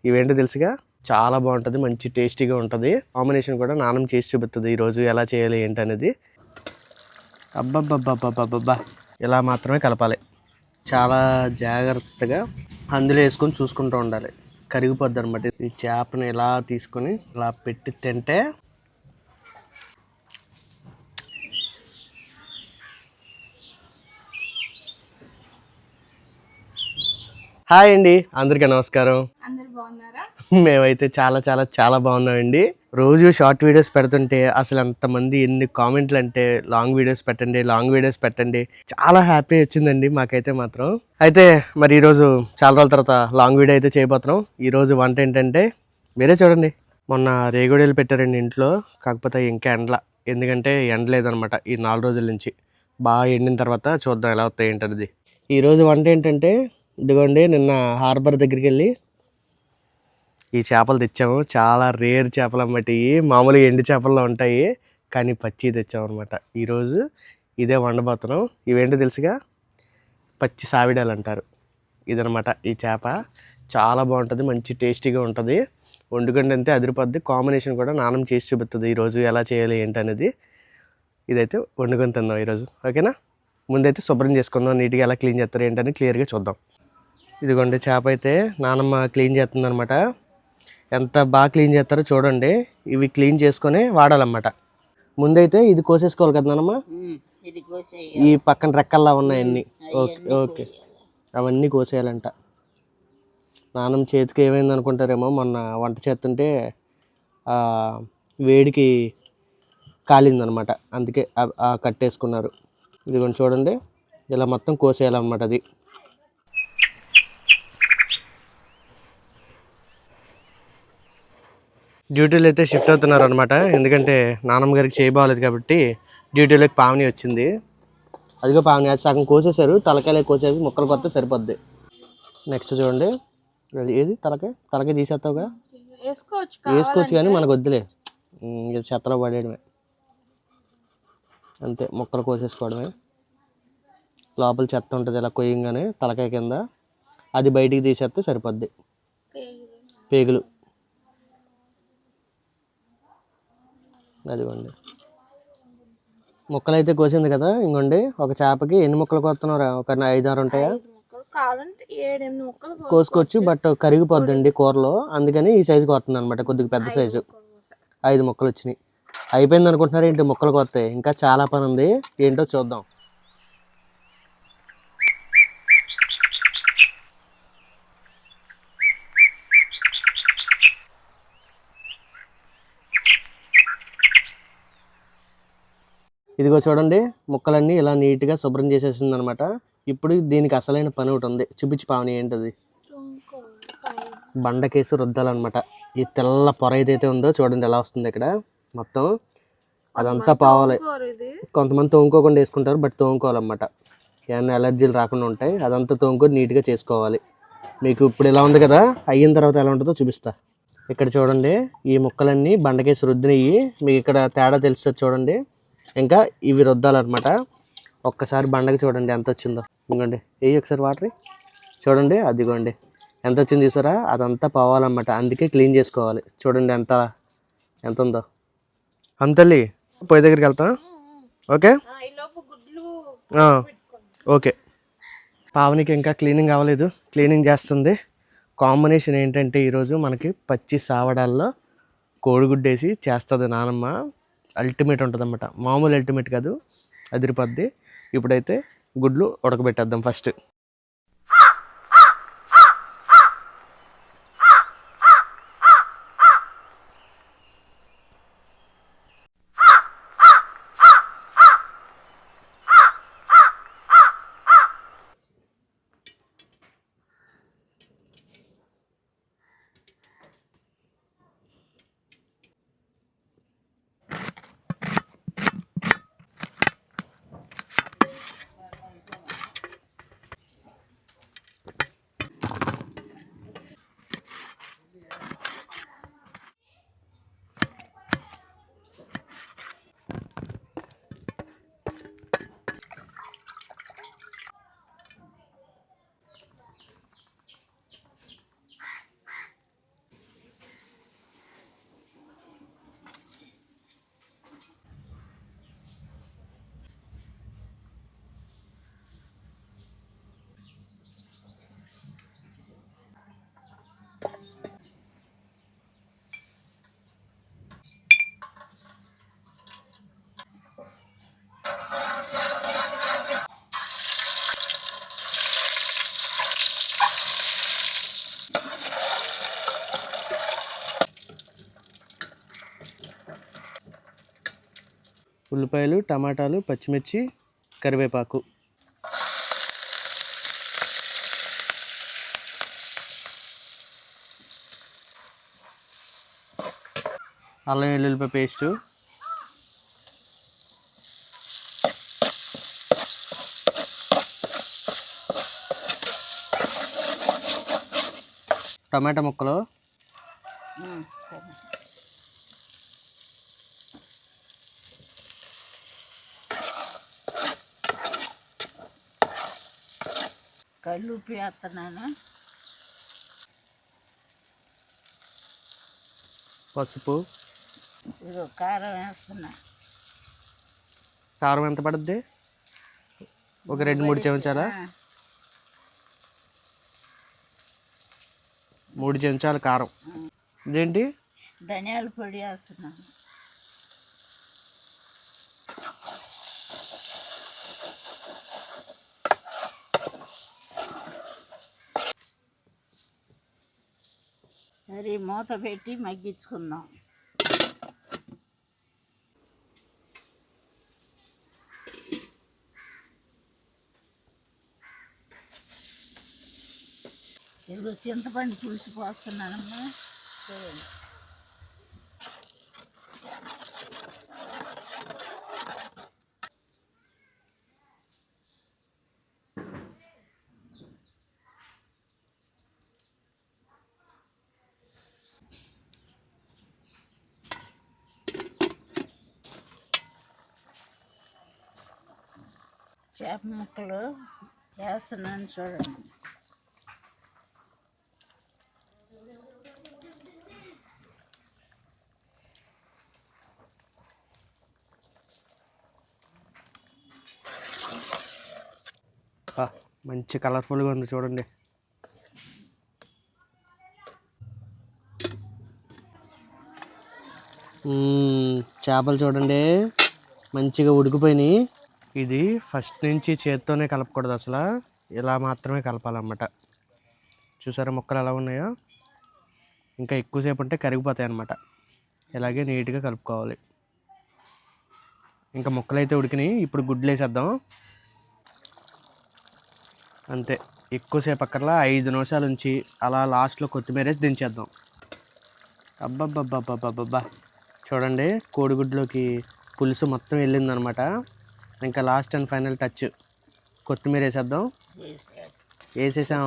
ఇవేంటో తెలుసుగా, చాలా బాగుంటుంది, మంచి టేస్టీగా ఉంటుంది. కాంబినేషన్ కూడా నాన్నమ్మ చేసి చూపిస్తుంది ఈరోజు ఎలా చేయాలి ఏంటనేది. అబ్బబ్బబ్బబ్బబ్బబ్బా, ఇలా మాత్రమే కలపాలి. చాలా జాగ్రత్తగా అందులో వేసుకొని చూసుకుంటూ ఉండాలి, కరిగిపోద్ది అనమాట. ఈ చేపని ఇలా తీసుకొని ఇలా పెట్టి తింటే హాయ్ అండి, అందరికీ నమస్కారం. మేమైతే చాలా చాలా చాలా బాగున్నామండి. రోజు షార్ట్ వీడియోస్ పెడుతుంటే అసలు ఎంతమంది ఎన్ని కామెంట్లు అంటే లాంగ్ వీడియోస్ పెట్టండి చాలా హ్యాపీ వచ్చిందండి మాకైతే మాత్రం. అయితే మరి ఈరోజు చాలా రోజుల తర్వాత లాంగ్ వీడియో అయితే చేయబోతున్నాం. ఈరోజు వంట ఏంటంటే మీరే చూడండి. మొన్న రేగుడేలు పెట్టారండి ఇంట్లో, కాకపోతే ఇంకా ఎందుకంటే ఎండలేదనమాట ఈ 4 రోజుల నుంచి. బాగా ఎండిన తర్వాత చూద్దాం ఎలా వస్తాయి ఏంటనేది. ఈరోజు వంట ఏంటంటే ఇదిగోండి, నిన్న హార్బర్ దగ్గరికి వెళ్ళి ఈ చేపలు తెచ్చాము. చాలా రేర్ చేపలు అన్నమాట. ఇవి మామూలుగా ఎండు చేపల్లో ఉంటాయి, కానీ పచ్చి తెచ్చాము అనమాట. ఈరోజు ఇదే వండబోతున్నాం. ఇవేంటో తెలుసుగా, పచ్చి సావిడాలు అంటారు ఇదనమాట. ఈ చేప చాలా బాగుంటుంది, మంచి టేస్టీగా ఉంటుంది. వండుకండి అంతే అదిరిపోద్ది. కాంబినేషన్ కూడా నాన్నమ్మ చేసి చూపిస్తుంది ఈరోజు ఎలా చేయాలి ఏంటనేది. ఇదైతే వండుకొని తిందాం ఈరోజు, ఓకేనా? ముందైతే శుభ్రం చేసుకుందాం, నీట్గా ఎలా క్లీన్ చేస్తారు ఏంటని క్లియర్గా చూద్దాం. ఇదిగోండి, చేప అయితే నానమ్మ క్లీన్ చేస్తుంది అనమాట. ఎంత బాగా క్లీన్ చేస్తారో చూడండి. ఇవి క్లీన్ చేసుకొని వాడాలన్నమాట. ముందైతే ఇది కోసేసుకోవాలి కదా నానమ్మ, ఈ పక్కన రెక్కల్లా ఉన్నాయి అన్నీ. ఓకే ఓకే, అవన్నీ కోసేయాలంట. నానమ్మ చేతికి ఏమైంది అనుకుంటారేమో, మొన్న వంట చేస్తుంటే వేడికి కాలిందనమాట, అందుకే కట్టేసుకున్నారు. ఇదిగోండి చూడండి, ఇలా మొత్తం కోసేయాలన్నమాట. అది డ్యూటీలో అయితే షిఫ్ట్ అవుతున్నారు అనమాట. ఎందుకంటే నాన్నమ్మ గారికి చేయబాలేదు కాబట్టి డ్యూటీలోకి పావని వచ్చింది. అదిగో పావని, అది సగం కోసేశారు, తలకాయలే కోసేసి ముక్కలు కొత్త సరిపోద్ది. నెక్స్ట్ చూడండి, ఏది తలకాయ తీసేస్తావుగా, వేసుకోవచ్చు కానీ మనకు వద్దులే, చెత్తలో పడేయడమే అంతే. ముక్కలు కోసేసుకోవడమే. లోపల చెత్త ఉంటుంది ఇలా కొయ్యంగానే తలకాయ కింద, అది బయటికి తీసేస్తే సరిపోద్ది. పేగులు అదిగోండి. ముక్కలు అయితే కోసింది కదా. ఇంకోండి, ఒక చేపకి ఎన్ని ముక్కలు కోస్తున్నారా? ఒక 5-6 ఉంటాయా? కోసుకోవచ్చు, బట్ కరిగిపోద్దండి కూరలో, అందుకని ఈ సైజుకి వస్తుంది అనమాట, కొద్దిగా పెద్ద సైజు. 5 ముక్కలు వచ్చినాయి. అయిపోయింది అనుకుంటున్నారు ఏంటి? ముక్కలు కొత్తాయి, ఇంకా చాలా పని ఉంది, ఏంటో చూద్దాం. ఇదిగో చూడండి, ముక్కలన్నీ ఇలా నీట్గా శుభ్రం చేసేసింది అనమాట. ఇప్పుడు దీనికి అసలైన పని ఒకటి ఉంది, చూపించి పావని ఏంటది. బండకేసి రుద్దాలన్నమాట. ఈ తెల్ల పొర ఏదైతే ఉందో చూడండి ఎలా వస్తుంది ఇక్కడ మొత్తం, అదంతా పోవాలి. కొంతమంది తోముకోకుండా వేసుకుంటారు, బట్ తోముకోవాలన్నమాట, ఏమైనా ఎలర్జీలు రాకుండా ఉంటాయి. అదంతా తోముకొని నీట్గా చేసుకోవాలి. మీకు ఇప్పుడు ఇలా ఉంది కదా, అయిన తర్వాత ఎలా ఉంటుందో చూపిస్తా. ఇక్కడ చూడండి, ఈ ముక్కలన్నీ బండకేసి రుద్దినవి, మీకు ఇక్కడ తేడా తెలుస్తుంది చూడండి. ఇంకా ఇవి రుద్దాలన్నమాట. ఒక్కసారి బండకి చూడండి ఎంత వచ్చిందో. ఇంకోండి, ఒకసారి వాటర్ చూడండి, అదిగోండి ఎంత వచ్చింది చూసారా. అదంతా పోవాలన్నమాట, అందుకే క్లీన్ చేసుకోవాలి. చూడండి ఎంత ఉందో. అంతల్లి పొయ్యి దగ్గరికి వెళ్తా, ఓకే ఓకే. పావనికి ఇంకా క్లీనింగ్ అవ్వలేదు, క్లీనింగ్ చేస్తుంది. కాంబినేషన్ ఏంటంటే ఈరోజు మనకి పచ్చి సావడాల్లో కోడిగుడ్డేసి చేస్తుంది నానమ్మ. అల్టిమేట్ ఉంటుంది అన్నమాట, మామూలు అల్టిమేట్ కాదు, అదిరిపోద్ది. ఇప్పుడైతే గుడ్లు ఉడకబెట్టేద్దాం ఫస్ట్. ఉల్లిపాయలు, టమాటాలు, పచ్చిమిర్చి, కరివేపాకు. అల్లం వెల్లుల్లిపాయ పేస్టు, టమాటా ముక్కలు, కళ్ళు ఉప్పు వేస్తున్నాను, పసుపు, ఇదిగో కారం వేస్తున్నా. కారం ఎంత పడుద్ది? ఒక 2-3 చెంచాలా? 3 చెంచాలు కారం. ఇదేంటి? ధనియాల పొడి వేస్తున్నాను. సరే మూత పెట్టి మగ్గించుకుందాం. ఇదిగో చింతపండు పులుసు పోస్తున్నానమ్మా. చూడండి. చేప ముక్కలు వేస్తున్నాను చూడండి. మంచి కలర్ఫుల్గా ఉంది చూడండి. చేపలు చూడండి మంచిగా ఉడికిపోయినాయి. ఇది ఫస్ట్ నుంచి చేత్తోనే కలపకూడదు, అసలు ఇలా మాత్రమే కలపాలన్నమాట. చూసారా ముక్కలు ఎలా ఉన్నాయో? ఇంకా ఎక్కువసేపు ఉంటే కరిగిపోతాయి అన్నమాట. ఇలాగే నీట్గా కలుపుకోవాలి. ఇంకా ముక్కలు అయితే ఉడికినాయి. ఇప్పుడు గుడ్లు వేసేద్దాం. అంతే, ఎక్కువసేపు అక్కర్లా. 5 నిమిషాలు ఉంచి అలా లాస్ట్లో కొత్తిమీర వేసి దించేద్దాం. అబ్బబ్బబ్బబ్బబ్బబ్బా, చూడండి కోడిగుడ్లోకి పులుసు మొత్తం వెళ్ళిందనమాట. ఇంకా లాస్ట్ అండ్ ఫైనల్ టచ్ కొత్తిమీర వేసేద్దాం. వేసేసాం.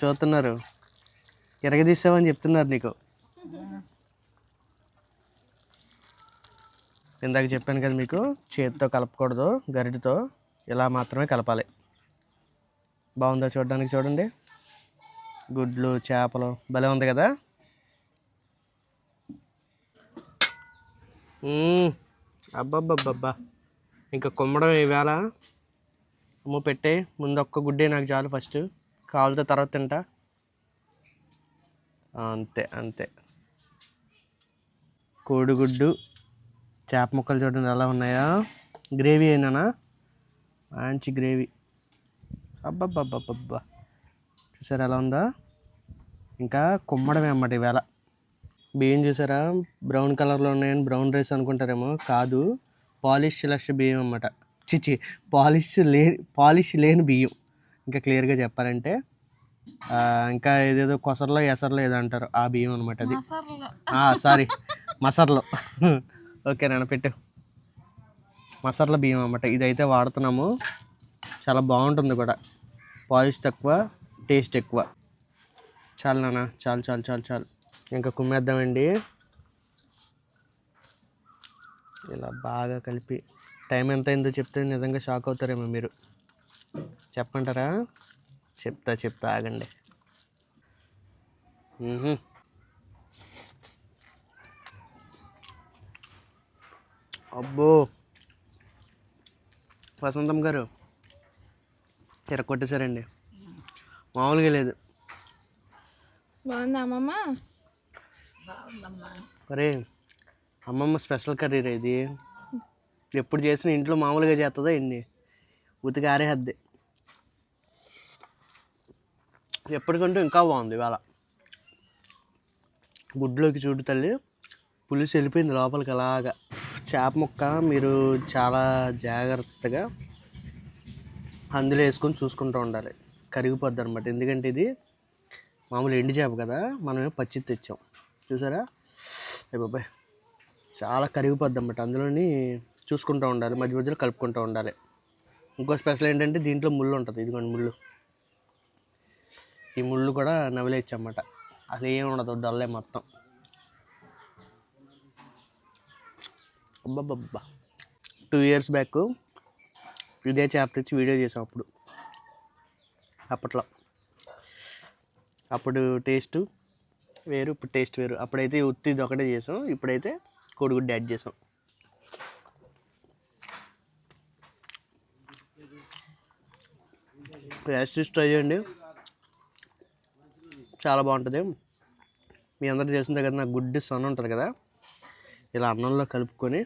చూస్తున్నారు, ఎరగదీసామని చెప్తున్నారు నీకు. ఇందాక చెప్పాను కదా మీకు, చేతితో కలపకూడదు, గరిటెతో ఇలా మాత్రమే కలపాలి. బాగుందా చూడడానికి? చూడండి గుడ్లు, చేపలు భలే ఉంది కదా. అబ్బబ్బబ్బబ్బా, ఇంకా కుమ్మడం ఈవేళ. పెట్టే ముందు ఒక్క గుడ్డే నాకు చాలు, ఫస్ట్ కావాలితే తర్వాత తింటా. అంతే అంతే. కోడిగుడ్డు చేప ముక్కలు చూడండి ఎలా ఉన్నాయా. గ్రేవీ అయినానా? మంచి గ్రేవీ. అబ్బబ్బబ్బబ్బబ్బా, చూసారా ఎలా ఉందా? ఇంకా కుమ్మడమే అన్నమాట ఈవేళ. బియ్యం చూసారా బ్రౌన్ కలర్లో ఉన్నాయని బ్రౌన్ రైస్ అనుకుంటారేమో, కాదు, పాలిష్ బియ్యం అన్నమాట. చిచి, పాలిష్ లేని బియ్యం. ఇంకా క్లియర్గా చెప్పాలంటే ఇంకా ఏదేదో కొసర్లో ఎసర్లో ఏదో అంటారు, ఆ బియ్యం అనమాట అది. సారీ, మసర్లో. ఓకే నాన్న పెట్టు. మసర్ల బియ్యం అన్నమాట ఇదైతే వాడుతున్నాము. చాలా బాగుంటుంది కూడా, పాలిష్ తక్కువ, టేస్ట్ ఎక్కువ. చాలు నాన్న, చాలు చాలు చాలు చాలు. ఇంకా కుమ్మేద్దామండి. ఇలా బాగా కలిపి. టైం ఎంత అయిందో చెప్తే నిజంగా షాక్ అవుతారేమో మీరు. చెప్పంటారా? చెప్తా ఆగండి. అబ్బో, వసంతం గారు కొట్టేశారండి, మామూలుగా లేదు. బాగుందా అమ్మమ్మ? అరే అమ్మమ్మ స్పెషల్ కర్రీ రే ఇది. ఎప్పుడు చేసిన ఇంట్లో మామూలుగా చేస్తుందా ఎన్ని ఉతికి ఆరేహద్ది. ఎప్పటికంటూ ఇంకా బాగుంది ఇవాళ. గుడ్లోకి చూడు తల్లి, పులుసు వెళ్ళిపోయింది లోపలికి అలాగా. చేప ముక్క మీరు చాలా జాగ్రత్తగా అందులో వేసుకొని చూసుకుంటూ ఉండాలి, కరిగిపోద్ది అనమాట. ఎందుకంటే ఇది మామూలు ఎండి చేప కదా, మనమే పచ్చి తెచ్చాం. చూసారా, అయ్య బాబాయ్ చాలా కరిగిపోద్ది అన్నమాట. అందులోని చూసుకుంటూ ఉండాలి, మధ్య మధ్యలో కలుపుకుంటూ ఉండాలి. ఇంకో స్పెషల్ ఏంటంటే దీంట్లో ముళ్ళు ఉంటుంది, ఇదిగోండి ముళ్ళు. ఈ ముళ్ళు కూడా నవిలేయచ్చు అన్నమాట, అసలు ఏమి ఉండదు, డల్లే మొత్తం. అబ్బబ్బబ్బా 2 years బ్యాక్ ఇదే చేప తెచ్చి వీడియో చేసాం అప్పట్లో. అప్పుడు టేస్ట్ వేరు, ఇప్పుడు టేస్ట్ వేరు. అప్పుడైతే ఉత్తిది ఒకటే చేసాం, ఇప్పుడైతే కోడిగుడ్డు యాడ్ చేసాం. యాస్టిస్ ట్రై చేయండి, చాలా బాగుంటుంది. మీ అందరికీ తెలిసిందే కదా, నాకు గుడ్డి సొన ఉంటుంది కదా, ఇలా అన్నంలో కలుపుకొని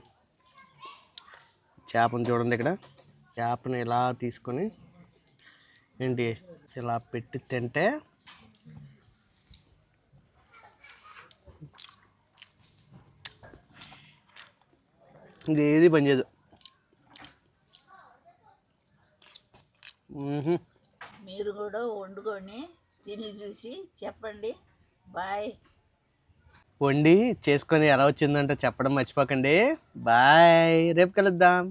చేపను చూడండి, ఇక్కడ చేపని ఇలా తీసుకొని ఏంటి ఇలా పెట్టి తింటే ఇంకేది పనిచేయదు. మీరు కూడా వండుకొని తిని చూసి చెప్పండి. బాయ్. వండి చేసుకొని ఎలా వచ్చిందంటే చెప్పడం మర్చిపోకండి. బాయ్, రేపు కలుద్దాం.